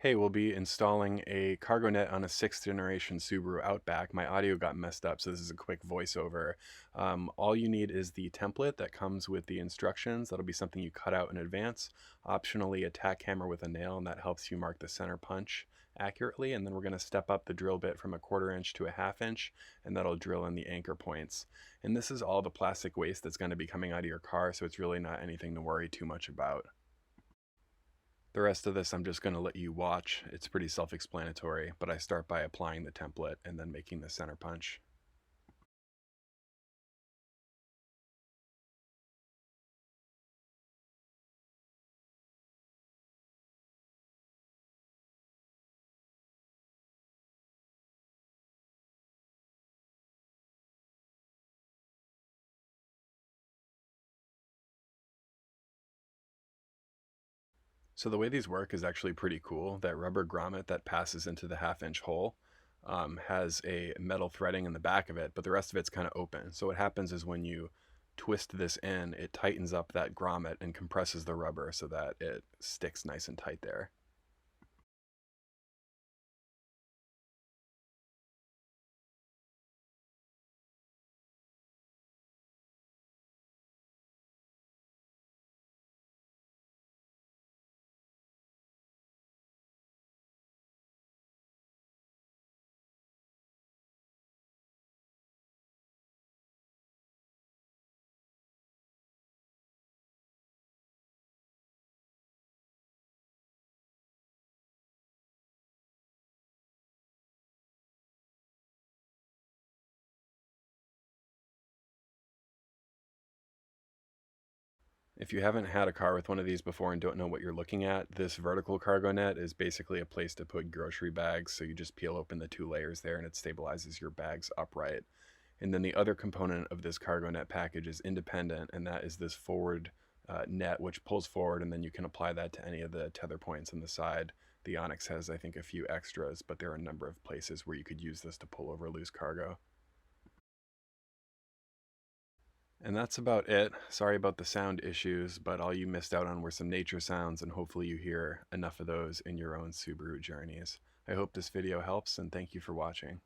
Hey, we'll be installing a cargo net on a sixth generation Subaru Outback. My audio got messed up, so this is a quick voiceover. All you need is the template that comes with the instructions. That'll be something you cut out in advance. Optionally, a tack hammer with a nail, and that helps you mark the center punch accurately. And then we're going to step up the drill bit from a 1/4 inch to a 1/2 inch, and that'll drill in the anchor points. And this is all the plastic waste that's going to be coming out of your car, so it's really not anything to worry too much about. The rest of this I'm just going to let you watch. It's pretty self-explanatory, but I start by applying the template and then making the center punch. So the way these work is actually pretty cool. That rubber grommet that passes into the 1/2 inch hole has a metal threading in the back of it, but the rest of it's kind of open. So what happens is when you twist this in, it tightens up that grommet and compresses the rubber so that it sticks nice and tight there. If you haven't had a car with one of these before and don't know what you're looking at, this vertical cargo net is basically a place to put grocery bags. So you just peel open the 2 layers there and it stabilizes your bags upright. And then the other component of this cargo net package is independent, and that is this forward net, which pulls forward, and then you can apply that to any of the tether points on the side. The Onyx has, I think, a few extras, but there are a number of places where you could use this to pull over loose cargo. And that's about it. Sorry about the sound issues, but all you missed out on were some nature sounds, and hopefully you hear enough of those in your own Subaru journeys. I hope this video helps, and thank you for watching.